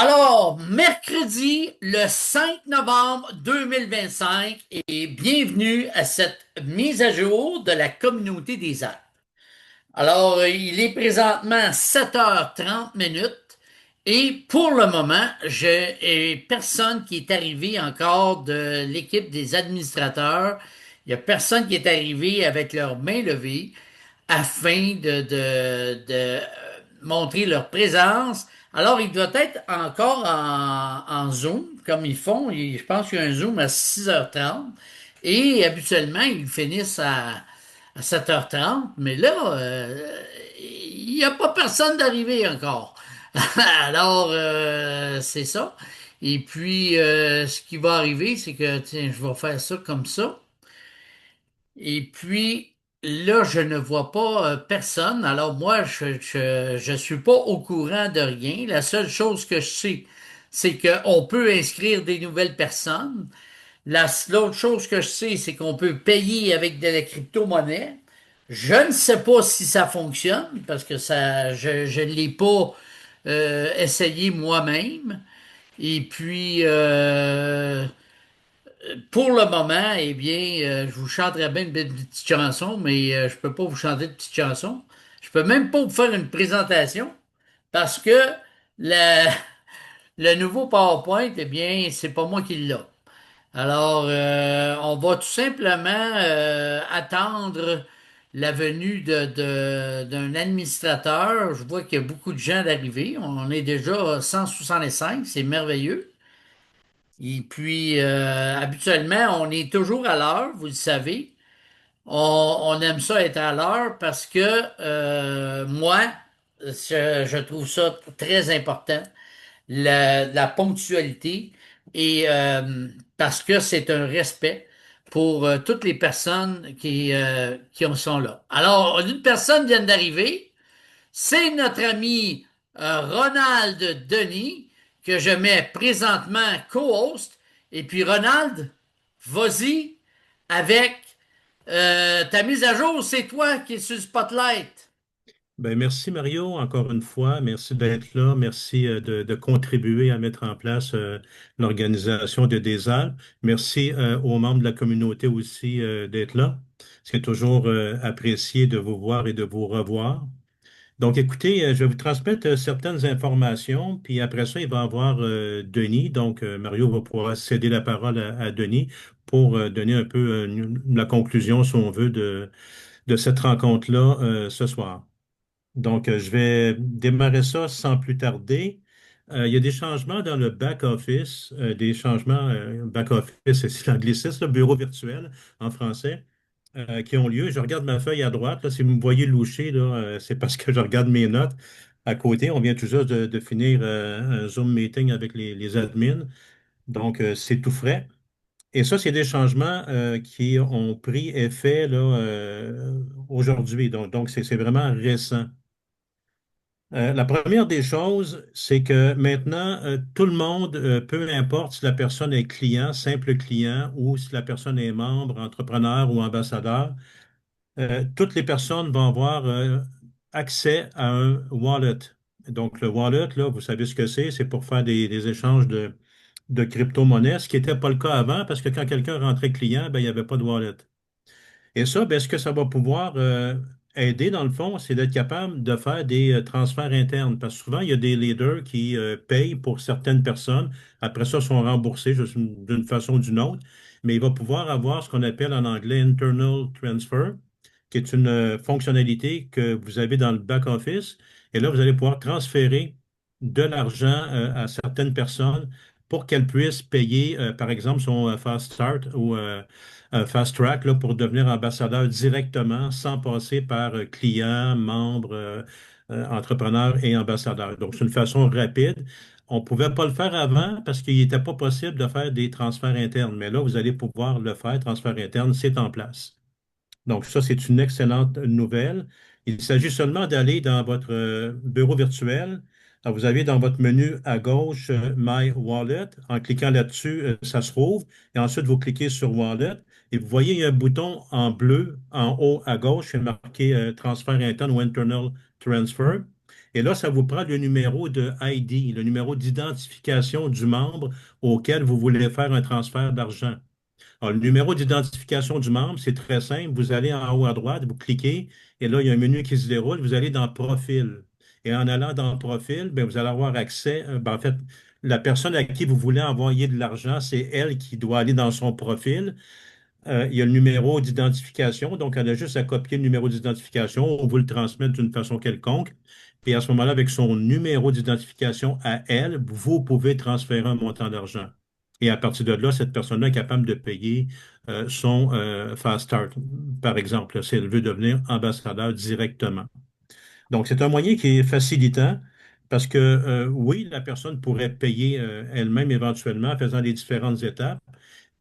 Alors, mercredi, le 5 novembre 2025, et bienvenue à cette mise à jour de la communauté des Alpes. Alors, il est présentement 7h30 minutes et pour le moment, je n'ai personne qui est arrivé encore de l'équipe des administrateurs. Il n'y a personne qui est arrivé avec leurs mains levées afin de montrer leur présence. Alors, il doit être encore en Zoom, comme ils font. Je pense qu'il y a un Zoom à 6h30. Et habituellement, ils finissent à 7h30. Mais là, il n'y a pas personne d'arrivé encore. Alors, c'est ça. Et puis, ce qui va arriver, c'est que, tiens, je vais faire ça comme ça. Et puis, là, je ne vois pas personne. Alors, moi, je suis pas au courant de rien. La seule chose que je sais, c'est qu'on peut inscrire des nouvelles personnes. L'autre chose que je sais, c'est qu'on peut payer avec de la crypto-monnaie. Je ne sais pas si ça fonctionne parce que je ne l'ai pas essayé moi-même. Et puis, pour le moment, eh bien, je vous chanterais bien une belle petite chanson, mais je peux pas vous chanter de petite chanson. Je peux même pas vous faire une présentation parce que le, le nouveau PowerPoint, eh bien, c'est pas moi qui l'ai. Alors, on va tout simplement attendre la venue d'un administrateur. Je vois qu'il y a beaucoup de gens d'arriver. On est déjà à 165, c'est merveilleux. Et puis, habituellement, on est toujours à l'heure, vous le savez. On aime ça être à l'heure parce que moi, je trouve ça très important, la ponctualité, et parce que c'est un respect pour toutes les personnes qui en sont là. Alors, une personne vient d'arriver. C'est notre ami Ronald Denis que je mets présentement co-host. Et puis Ronald, vas-y avec ta mise à jour. C'est toi qui es sur le spotlight. Ben, merci Mario, encore une fois. Merci d'être là. Merci de contribuer à mettre en place l'organisation de des Alpes. Merci aux membres de la communauté aussi d'être là. C'est toujours apprécié de vous voir et de vous revoir. Donc, écoutez, je vais vous transmettre certaines informations, puis après ça, il va y avoir Denis. Donc, Mario va pouvoir céder la parole à Denis pour donner un peu la conclusion, si on veut, de cette rencontre-là ce soir. Donc, je vais démarrer ça sans plus tarder. Il y a des changements dans le back-office, des changements, back-office, c'est l'anglicisme, le bureau virtuel en français, qui ont lieu. Je regarde ma feuille à droite. Là, si vous me voyez loucher, là, c'est parce que je regarde mes notes à côté. On vient tout juste de finir un Zoom meeting avec les admins. Donc, c'est tout frais. Et ça, c'est des changements qui ont pris effet là, aujourd'hui. Donc c'est vraiment récent. La première des choses, c'est que maintenant, tout le monde, peu importe si la personne est client, simple client, ou si la personne est membre, entrepreneur ou ambassadeur, toutes les personnes vont avoir accès à un wallet. Donc, le wallet, là, vous savez ce que c'est pour faire des échanges de crypto-monnaies, ce qui n'était pas le cas avant, parce que quand quelqu'un rentrait client, ben, il n'y avait pas de wallet. Et ça, ben, ce que ça va pouvoir aider, dans le fond, c'est d'être capable de faire des transferts internes. Parce que souvent, il y a des leaders qui payent pour certaines personnes. Après ça, sont remboursés juste d'une façon ou d'une autre. Mais il va pouvoir avoir ce qu'on appelle en anglais internal transfer, qui est une fonctionnalité que vous avez dans le back-office. Et là, vous allez pouvoir transférer de l'argent à certaines personnes pour qu'elles puissent payer, par exemple, son Fast Start ou un fast track là, pour devenir ambassadeur directement sans passer par client, membre, entrepreneur et ambassadeur. Donc, c'est une façon rapide. On ne pouvait pas le faire avant parce qu'il n'était pas possible de faire des transferts internes. Mais là, vous allez pouvoir le faire. Transfert interne, c'est en place. Donc, ça, c'est une excellente nouvelle. Il s'agit seulement d'aller dans votre bureau virtuel. Alors, vous avez dans votre menu à gauche My Wallet. En cliquant là-dessus, ça se rouvre. Et ensuite, vous cliquez sur Wallet. Et vous voyez, il y a un bouton en bleu en haut à gauche, c'est marqué Transfert interne ou Internal Transfer. Et là, ça vous prend le numéro de ID, le numéro d'identification du membre auquel vous voulez faire un transfert d'argent. Alors, le numéro d'identification du membre, c'est très simple. Vous allez en haut à droite, vous cliquez, et là, il y a un menu qui se déroule. Vous allez dans Profil. Et en allant dans Profil, bien, vous allez avoir accès. En fait, la personne à qui vous voulez envoyer de l'argent, c'est elle qui doit aller dans son profil. Il y a le numéro d'identification, donc elle a juste à copier le numéro d'identification, on vous le transmettre d'une façon quelconque. Et à ce moment-là, avec son numéro d'identification à elle, vous pouvez transférer un montant d'argent. Et à partir de là, cette personne-là est capable de payer son Fast Start, par exemple, si elle veut devenir ambassadeur directement. Donc, c'est un moyen qui est facilitant parce que, oui, la personne pourrait payer elle-même éventuellement en faisant les différentes étapes.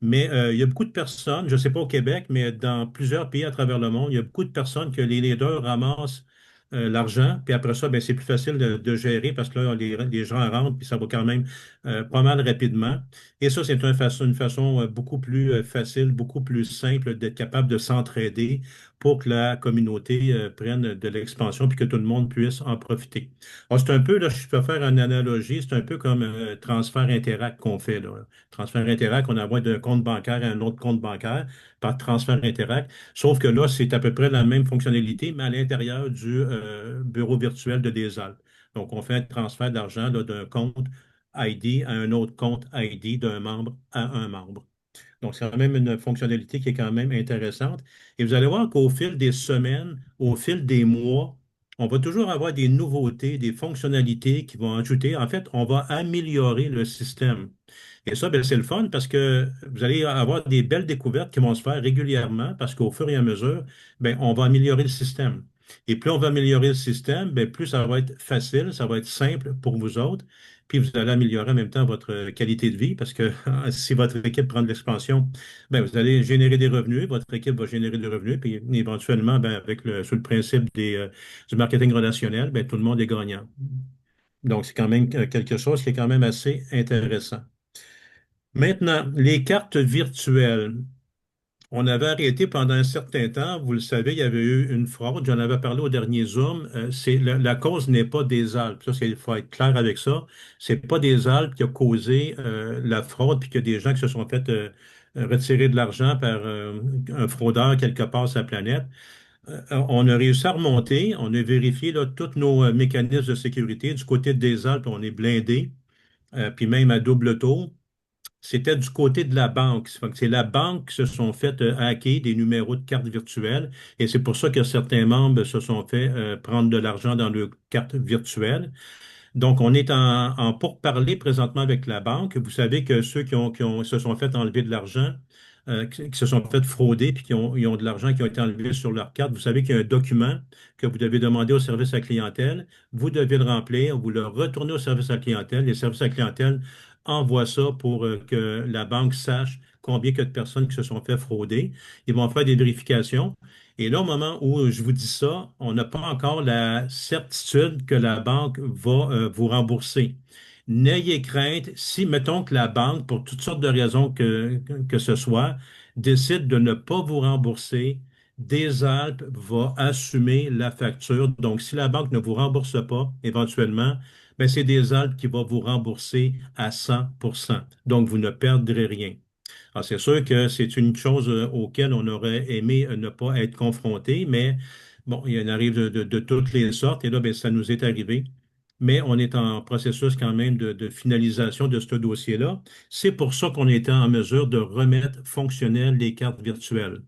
Mais il y a beaucoup de personnes, je ne sais pas au Québec, mais dans plusieurs pays à travers le monde, il y a beaucoup de personnes que les leaders ramassent l'argent, puis après ça, ben, c'est plus facile de gérer parce que là, les gens rentrent, puis ça va quand même pas mal rapidement. Et ça, c'est une façon beaucoup plus facile, beaucoup plus simple d'être capable de s'entraider pour que la communauté prenne de l'expansion, puis que tout le monde puisse en profiter. Alors, c'est un peu, là, je peux faire une analogie, c'est un peu comme un transfert Interac qu'on fait, là. Transfert Interac, on envoie d'un compte bancaire à un autre compte bancaire par transfert Interac. Sauf que là, c'est à peu près la même fonctionnalité, mais à l'intérieur du bureau virtuel de des Alpes. Donc, on fait un transfert d'argent là, d'un compte ID à un autre compte ID, d'un membre à un membre. Donc, c'est quand même une fonctionnalité qui est quand même intéressante. Et vous allez voir qu'au fil des semaines, au fil des mois, on va toujours avoir des nouveautés, des fonctionnalités qui vont ajouter. En fait, on va améliorer le système. Et ça, ben, c'est le fun parce que vous allez avoir des belles découvertes qui vont se faire régulièrement parce qu'au fur et à mesure, ben, on va améliorer le système. Et plus on va améliorer le système, ben, plus ça va être facile, ça va être simple pour vous autres. Puis vous allez améliorer en même temps votre qualité de vie parce que si votre équipe prend de l'expansion, ben, vous allez générer des revenus, votre équipe va générer des revenus, puis éventuellement, ben, sous le principe du marketing relationnel, ben, tout le monde est gagnant. Donc, c'est quand même quelque chose qui est quand même assez intéressant. Maintenant, les cartes virtuelles. On avait arrêté pendant un certain temps. Vous le savez, il y avait eu une fraude. J'en avais parlé au dernier Zoom. La cause n'est pas des Alpes. Ça, il faut être clair avec ça. C'est pas des Alpes qui a causé la fraude, puis qu'il y a des gens qui se sont fait retirer de l'argent par un fraudeur quelque part sur la planète. On a réussi à remonter. On a vérifié là, tous nos mécanismes de sécurité. Du côté des Alpes, on est blindé, puis même à double tour. C'était du côté de la banque. C'est la banque qui se sont fait hacker des numéros de cartes virtuelles et c'est pour ça que certains membres se sont fait prendre de l'argent dans leurs cartes virtuelles. Donc, on est en pourparlers présentement avec la banque. Vous savez que ceux se sont fait enlever de l'argent, qui se sont fait frauder puis ils ont de l'argent qui a été enlevé sur leur carte, vous savez qu'il y a un document que vous devez demander au service à la clientèle. Vous devez le remplir, vous le retournez au service à la clientèle. Les services à la clientèle envoient ça pour que la banque sache combien il y a de personnes qui se sont fait frauder. Ils vont faire des vérifications. Et là, au moment où je vous dis ça, on n'a pas encore la certitude que la banque va vous rembourser. N'ayez crainte, si mettons que la banque, pour toutes sortes de raisons que ce soit, décide de ne pas vous rembourser, des Alpes va assumer la facture. Donc, si la banque ne vous rembourse pas, éventuellement, ben, c'est des Alpes qui va vous rembourser à 100%. Donc, vous ne perdrez rien. Alors, c'est sûr que c'est une chose auquel on aurait aimé ne pas être confronté, mais bon, il en arrive de toutes les sortes et là, ben, ça nous est arrivé. Mais on est en processus quand même de finalisation de ce dossier-là. C'est pour ça qu'on était en mesure de remettre fonctionnelles les cartes virtuelles.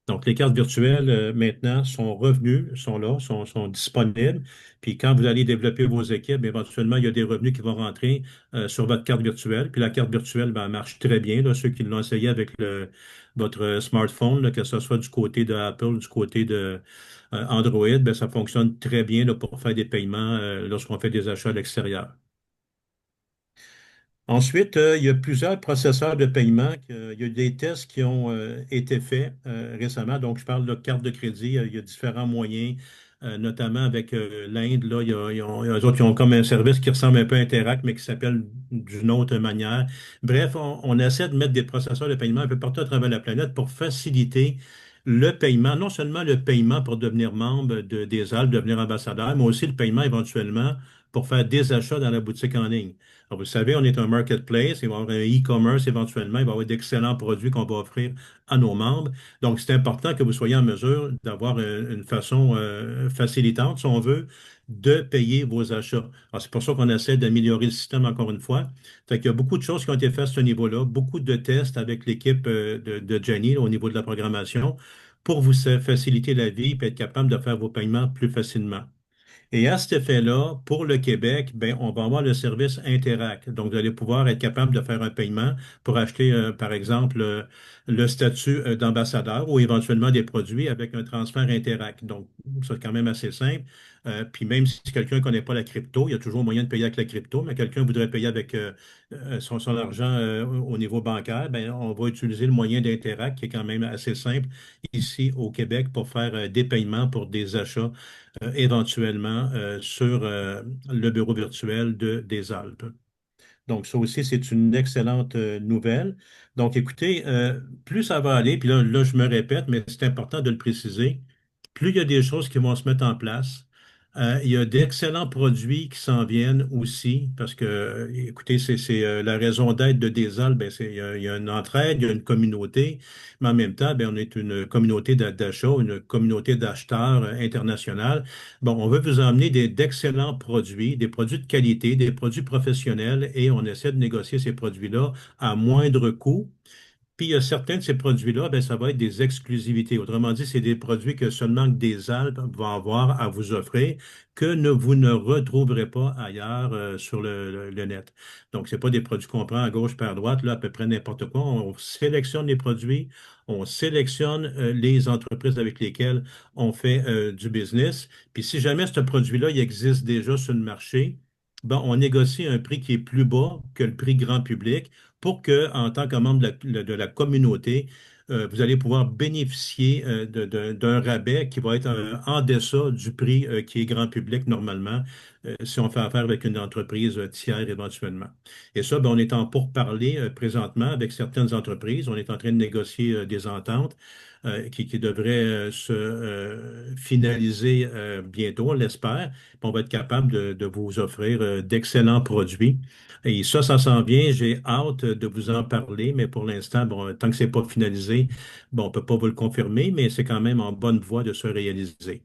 Donc, les cartes virtuelles, maintenant, sont revenues, sont là, sont disponibles. Puis, quand vous allez développer vos équipes, éventuellement, il y a des revenus qui vont rentrer sur votre carte virtuelle. Puis, la carte virtuelle, ben, elle marche très bien. Là, ceux qui l'ont essayé avec votre smartphone, là, que ce soit du côté de Apple, du côté de Android, ben, ça fonctionne très bien là, pour faire des paiements lorsqu'on fait des achats à l'extérieur. Ensuite, il y a plusieurs processeurs de paiement. Il y a des tests qui ont été faits récemment. Donc, je parle de carte de crédit. Il y a différents moyens, notamment avec l'Inde. Là, eux autres, ils ont comme un service qui ressemble un peu à Interact, mais qui s'appelle d'une autre manière. Bref, on essaie de mettre des processeurs de paiement un peu partout à travers la planète pour faciliter le paiement, non seulement le paiement pour devenir membre des Alpes, devenir ambassadeur, mais aussi le paiement éventuellement pour faire des achats dans la boutique en ligne. Alors, vous savez, on est un marketplace, il va y avoir un e-commerce éventuellement, il va y avoir d'excellents produits qu'on va offrir à nos membres. Donc, c'est important que vous soyez en mesure d'avoir une façon facilitante, si on veut, de payer vos achats. Alors, c'est pour ça qu'on essaie d'améliorer le système encore une fois. Fait qu'il y a beaucoup de choses qui ont été faites à ce niveau-là, beaucoup de tests avec l'équipe de Jenny là, au niveau de la programmation pour vous faciliter la vie et être capable de faire vos paiements plus facilement. Et à cet effet-là, pour le Québec, ben, on va avoir le service Interac. Donc, vous allez pouvoir être capable de faire un paiement pour acheter, par exemple, le statut d'ambassadeur ou éventuellement des produits avec un transfert Interac. Donc, c'est quand même assez simple. Puis même si quelqu'un ne connaît pas la crypto, il y a toujours moyen de payer avec la crypto, mais quelqu'un voudrait payer avec son argent au niveau bancaire, ben, on va utiliser le moyen d'Interac qui est quand même assez simple ici au Québec pour faire des paiements pour des achats éventuellement sur le bureau virtuel des Alpes. Donc, ça aussi, c'est une excellente nouvelle. Donc, écoutez, plus ça va aller, puis là, je me répète, mais c'est important de le préciser, plus il y a des choses qui vont se mettre en place, il y a d'excellents produits qui s'en viennent aussi, parce que, écoutez, c'est la raison d'être de Desal, ben, il y a une entraide, il y a une communauté, mais en même temps, ben, on est une communauté d'achat, une communauté d'acheteurs internationale. Bon, on veut vous emmener d'excellents produits, des produits de qualité, des produits professionnels, et on essaie de négocier ces produits-là à moindre coût. Puis il y a certains de ces produits-là, ben, ça va être des exclusivités. Autrement dit, c'est des produits que seulement des Alpes vont avoir à vous offrir, que vous ne retrouverez pas ailleurs sur le net. Donc, ce pas des produits qu'on prend à gauche par droite, là, à peu près n'importe quoi. On sélectionne les produits, on sélectionne les entreprises avec lesquelles on fait du business. Puis si jamais ce produit-là, il existe déjà sur le marché, ben, on négocie un prix qui est plus bas que le prix grand public pour que, en tant que membre de la communauté, vous allez pouvoir bénéficier d'un rabais qui va être en deçà du prix qui est grand public normalement, si on fait affaire avec une entreprise tiers éventuellement. Et ça, ben, on est en pourparlers présentement avec certaines entreprises. On est en train de négocier des ententes qui devraient se finaliser bientôt, on l'espère. Puis on va être capable de vous offrir d'excellents produits et ça s'en vient. J'ai hâte de vous en parler, mais pour l'instant, bon, tant que c'est pas finalisé, bon, on peut pas vous le confirmer, mais c'est quand même en bonne voie de se réaliser.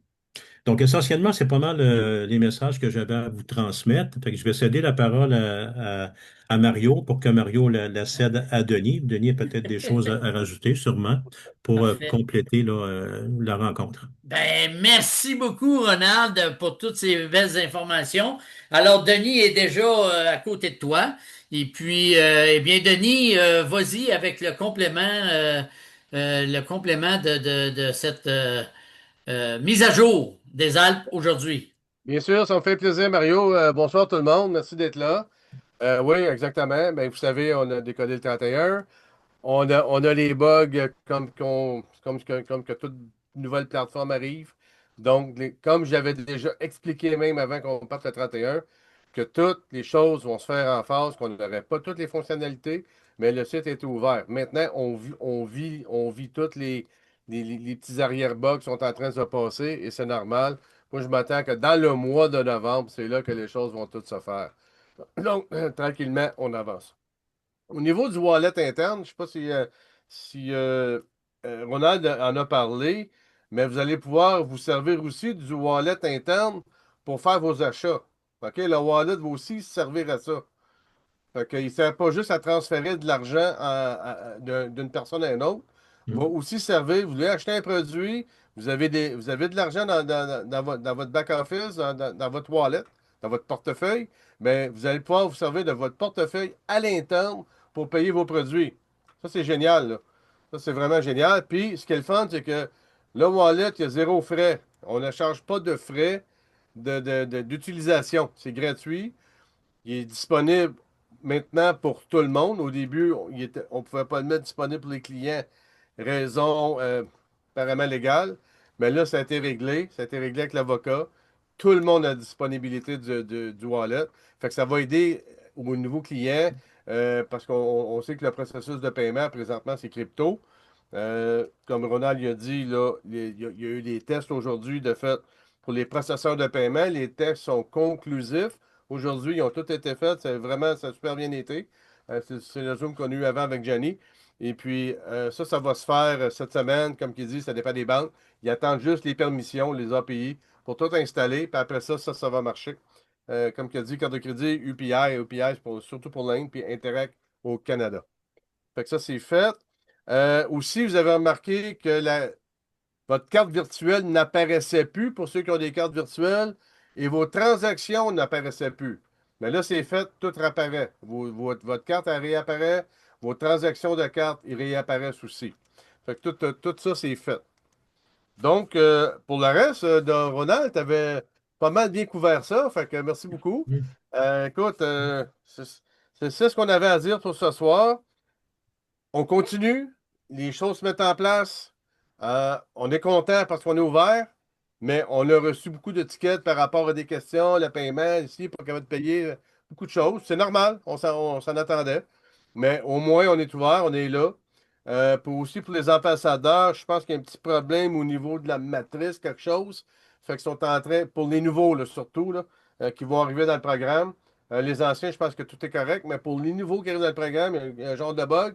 Donc, essentiellement, c'est pas mal les messages que j'avais à vous transmettre. Fait que je vais céder la parole à Mario pour que Mario la cède à Denis. Denis a peut-être des choses à rajouter, sûrement, pour Parfait. compléter là, la rencontre. Ben, merci beaucoup, Ronald, pour toutes ces belles informations. Alors, Denis est déjà à côté de toi. Et puis, eh bien, Denis, vas-y avec le complément de cette mise à jour des Alpes aujourd'hui. Bien sûr, ça me fait plaisir, Mario. Bonsoir tout le monde. Merci d'être là. Oui, exactement. Ben, vous savez, on a décodé le 31. On a les bugs comme que toute nouvelle plateforme arrive. Donc, comme j'avais déjà expliqué même avant qu'on parte le 31, que toutes les choses vont se faire en phase, qu'on n'aurait pas toutes les fonctionnalités, mais le site est ouvert. Maintenant, on vit tous les petits arrière-bugs qui sont en train de se passer et c'est normal. Moi, je m'attends que dans le mois de novembre, c'est là que les choses vont toutes se faire. Donc, tranquillement, on avance. Au niveau du wallet interne, je ne sais pas si Ronald en a parlé, mais vous allez pouvoir vous servir aussi du wallet interne pour faire vos achats. OK? Le wallet va aussi servir à ça. Fait qu'il ne sert pas juste à transférer de l'argent d'une personne à une autre. Il va Mm. aussi servir, vous voulez acheter un produit, vous avez de l'argent dans votre back-office, dans votre wallet, dans votre portefeuille, mais vous allez pouvoir vous servir de votre portefeuille à l'interne pour payer vos produits. Ça, c'est génial, là. Ça, c'est vraiment génial. Puis, ce qui est le fun, c'est que le wallet, il y a zéro frais. On ne charge pas de frais d'utilisation. C'est gratuit. Il est disponible maintenant pour tout le monde. Au début, on ne pouvait pas le mettre disponible pour les clients, raison apparemment légale. Mais là, ça a été réglé. Ça a été réglé avec l'avocat. Tout le monde a la disponibilité du wallet. Fait que ça va aider aux nouveaux clients parce qu'on sait que le processus de paiement, présentement, c'est crypto. Comme Ronald il a dit, là, il y a eu des tests aujourd'hui de fait pour les processeurs de paiement. Les tests sont conclusifs. Aujourd'hui, ils ont tous été faits. Ça a super bien été. C'est le Zoom qu'on a eu avant avec Gianni. Et puis, ça va se faire cette semaine. Comme il dit, ça dépend des banques. Ils attendent juste les permissions, les API, pour tout installer. Puis après ça va marcher. Comme il a dit, carte de crédit, UPI c'est surtout pour l'Inde, puis Interac au Canada. Fait que ça, c'est fait. Aussi, vous avez remarqué que votre carte virtuelle n'apparaissait plus pour ceux qui ont des cartes virtuelles et vos transactions n'apparaissaient plus. Mais là, c'est fait, tout réapparaît. Votre carte, elle réapparaît. Vos transactions de carte, ils réapparaissent aussi. Fait que tout ça, c'est fait. Donc, pour le reste, de Ronald, tu avais pas mal bien couvert ça. Fait que merci beaucoup. Écoute, c'est ce qu'on avait à dire pour ce soir. On continue, les choses se mettent en place. On est content parce qu'on est ouvert, mais on a reçu beaucoup de tickets par rapport à des questions, le paiement, ici, pas capable de payer beaucoup de choses. C'est normal, on s'en attendait. Mais au moins, on est ouvert, on est là. Aussi pour les ambassadeurs, je pense qu'il y a un petit problème au niveau de la matrice, quelque chose. Fait qu'ils sont en train, pour les nouveaux, là, surtout, là, qui vont arriver dans le programme. Les anciens, je pense que tout est correct, mais pour les nouveaux qui arrivent dans le programme, il y a un genre de bug.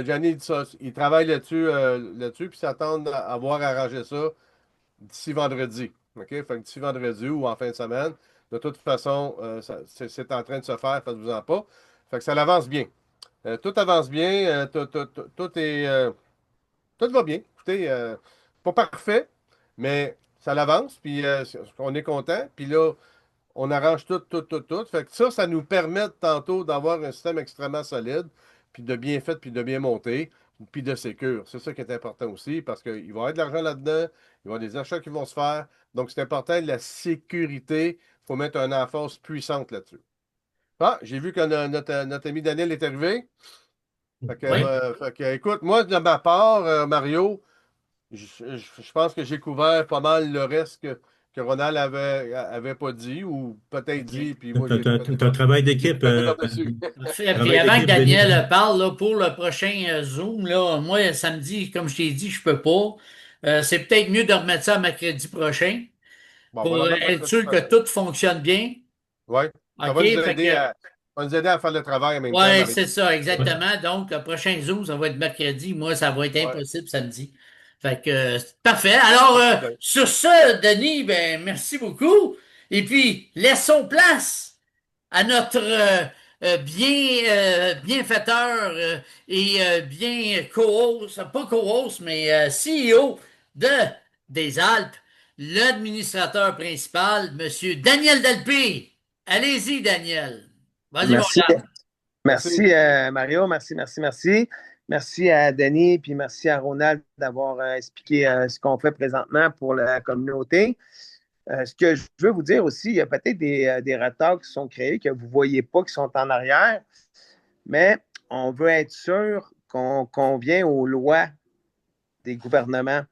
Gianni dit ça. Il travaille là-dessus, puis s'attendent à avoir arrangé ça d'ici vendredi. OK? Fait que d'ici vendredi ou en fin de semaine. De toute façon, c'est en train de se faire, faites-vous-en pas. Fait que ça avance bien. Tout avance bien, tout va bien. Écoutez, pas parfait, mais ça l'avance, puis on est content. Puis là, on arrange tout. Fait que ça nous permet tantôt d'avoir un système extrêmement solide, puis de bien fait, puis de bien monté, puis de sécure. C'est ça qui est important aussi, parce qu'il va y avoir de l'argent là-dedans, il va y avoir des achats qui vont se faire. Donc, c'est important, la sécurité. Il faut mettre une emphase puissante là-dessus. Ah, j'ai vu que notre ami Daniel est arrivé. Oui. Écoute, moi, de ma part, Mario, je pense que j'ai couvert pas mal le reste que Ronald avait pas dit, ou peut-être OK. dit, puis moi, j'ai T'as un travail d'équipe, pété par-dessus. Parfait. Puis travail avant que d'équipe, Denis. Daniel parle là, pour le prochain Zoom, là, moi, samedi, comme je t'ai dit, je peux pas. C'est peut-être mieux de remettre ça à mercredi prochain Bon, on va pour le remettre être mercredi sûr que prochain. tout fonctionne bien. Oui. Ça OK? va nous Fait aider que, à faire le travail en même temps, ouais, Marie. c'est ça, Ouais. exactement. Donc, le prochain Zoom, ça va être mercredi. Moi, ça va être Ouais, impossible samedi. Fait que, parfait. Alors, pas de problème. sur ce, Denis, ben, merci beaucoup. Et puis, laissons place à notre bienfaiteur et bien co-host, pas co-host, mais CEO des Alpes, l'administrateur principal, Monsieur Daniel Delpé. Allez-y, Daniel. Vas-y, mon Merci, gars. Merci. merci Mario, merci. Merci à Denis, puis merci à Ronald d'avoir expliqué ce qu'on fait présentement pour la communauté. Ce que je veux vous dire aussi, il y a peut-être des retards qui sont créés que vous ne voyez pas, qui sont en arrière, mais on veut être sûr qu'on vient aux lois des gouvernements.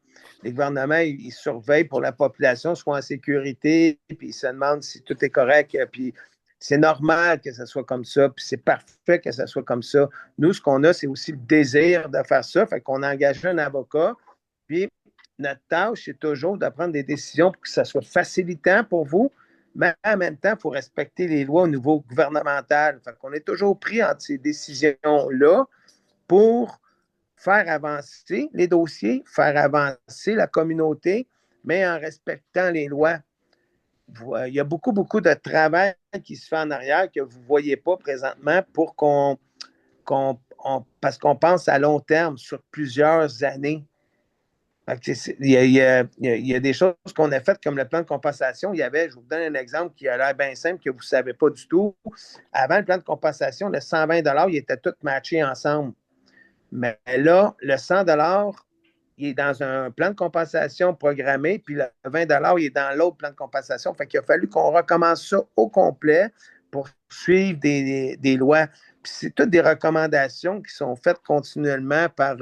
Les gouvernements, ils surveillent pour la population, soit en sécurité, puis ils se demandent si tout est correct, puis c'est normal que ça soit comme ça, puis c'est parfait que ça soit comme ça. Nous, ce qu'on a, c'est aussi le désir de faire ça, fait qu'on a engagé un avocat, puis notre tâche, c'est toujours de prendre des décisions pour que ça soit facilitant pour vous, mais en même temps, il faut respecter les lois au niveau gouvernemental. Fait qu'on est toujours pris entre ces décisions-là pour faire avancer les dossiers, faire avancer la communauté, mais en respectant les lois. Il y a beaucoup de travail qui se fait en arrière que vous ne voyez pas présentement pour parce qu'on pense à long terme, sur plusieurs années. Il y a des choses qu'on a faites comme le plan de compensation. Je vous donne un exemple qui a l'air bien simple, que vous ne savez pas du tout. Avant le plan de compensation, le 120 il était tout matché ensemble. Mais là, le 100 il est dans un plan de compensation programmé, puis le 20 il est dans l'autre plan de compensation. Fait qu'il a fallu qu'on recommence ça au complet pour suivre des lois. Puis c'est toutes des recommandations qui sont faites continuellement par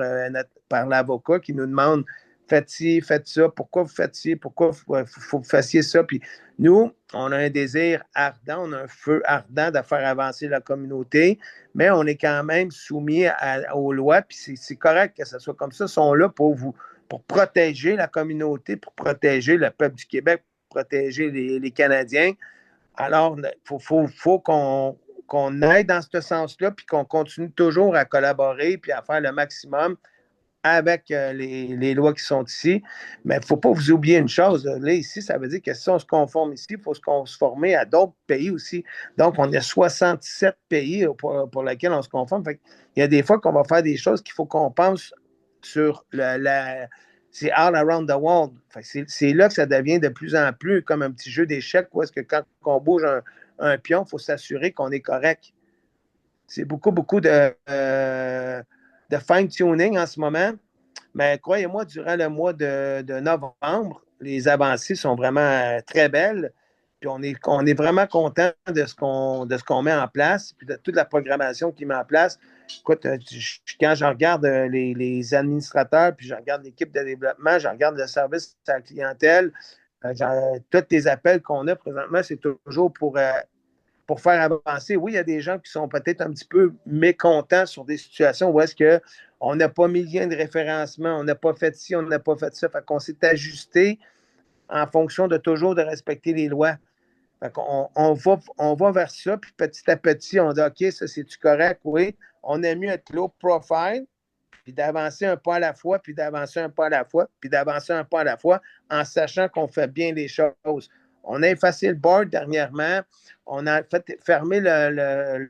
l'avocat qui nous demande faites ci, faites ça, pourquoi vous faites ci, pourquoi faut que vous fassiez ça. Puis nous, on a un désir ardent, on a un feu ardent de faire avancer la communauté, mais on est quand même soumis aux lois, puis c'est correct que ce soit comme ça. Ils sont là pour protéger la communauté, pour protéger le peuple du Québec, pour protéger les Canadiens. Alors, il faut qu'on aille dans ce sens-là, puis qu'on continue toujours à collaborer, puis à faire le maximum avec les lois qui sont ici. Mais il ne faut pas vous oublier une chose. Là, ici, ça veut dire que si on se conforme ici, il faut se conformer à d'autres pays aussi. Donc, on a 67 pays pour lesquels on se conforme. Fait il y a des fois qu'on va faire des choses qu'il faut qu'on pense sur c'est all around the world. C'est là que ça devient de plus en plus comme un petit jeu d'échecs où est-ce que quand on bouge un pion, il faut s'assurer qu'on est correct. C'est beaucoup de fine-tuning en ce moment. Mais croyez-moi, durant le mois de novembre, les avancées sont vraiment très belles. Puis on est vraiment content de ce qu'on met en place, puis de toute la programmation qui met en place. Écoute, quand je regarde les administrateurs, puis je regarde l'équipe de développement, je regarde le service à la clientèle, tous les appels qu'on a présentement, c'est toujours pour faire avancer. Oui, il y a des gens qui sont peut-être un petit peu mécontents sur des situations où est-ce qu'on n'a pas mis le lien de référencement, on n'a pas fait ci, on n'a pas fait ça. Fait qu'on s'est ajusté en fonction de toujours de respecter les lois. Fait qu'on on va vers ça, puis petit à petit, on dit OK, ça c'est-tu correct? Oui. On a mieux être low profile, puis d'avancer un pas à la fois, puis d'avancer un pas à la fois, puis d'avancer un pas à la fois, en sachant qu'on fait bien les choses. On a effacé le board dernièrement. On a fait fermer le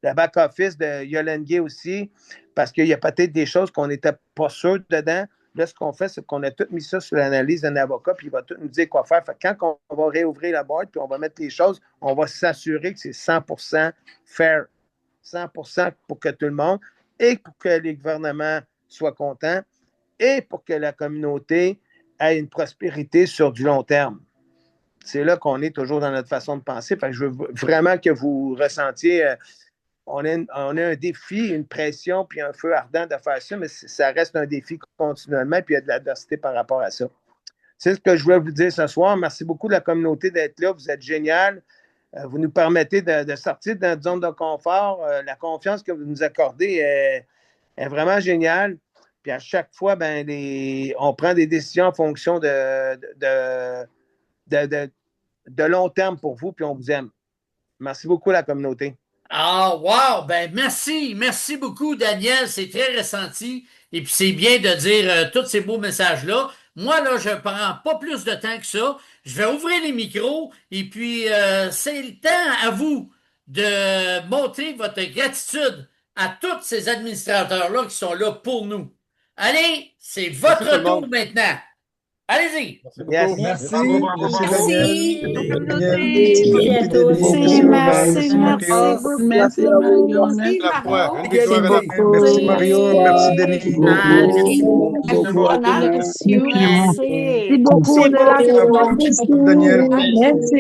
back-office de Yolenge aussi, parce qu'il y a peut-être des choses qu'on n'était pas sûr dedans. Là, ce qu'on fait, c'est qu'on a tout mis ça sur l'analyse d'un avocat, puis il va tout nous dire quoi faire. Fait que quand on va réouvrir la boîte, puis on va mettre les choses, on va s'assurer que c'est 100% fair. 100% pour que tout le monde, et pour que les gouvernements soient contents, et pour que la communauté ait une prospérité sur du long terme. C'est là qu'on est toujours dans notre façon de penser. Fait que je veux vraiment que vous ressentiez... on a un défi, une pression, puis un feu ardent de faire ça, mais ça reste un défi continuellement, puis il y a de l'adversité par rapport à ça. C'est ce que je voulais vous dire ce soir. Merci beaucoup de la communauté d'être là. Vous êtes génial. Vous nous permettez de sortir de notre zone de confort. La confiance que vous nous accordez est vraiment géniale. Puis à chaque fois, on prend des décisions en fonction de long terme pour vous, puis on vous aime. Merci beaucoup, la communauté. Ah, wow! Ben, merci. Merci beaucoup, Daniel. C'est très ressenti. Et puis, c'est bien de dire tous ces beaux messages-là. Moi, là, je ne prends pas plus de temps que ça. Je vais ouvrir les micros. Et puis, c'est le temps à vous de montrer votre gratitude à tous ces administrateurs-là qui sont là pour nous. Allez, c'est votre tour maintenant. Allez-y. Yes. Merci. Merci. Merci à tous. Merci Mario. Merci Mario. Merci Denis. Merci beaucoup Daniel. Merci.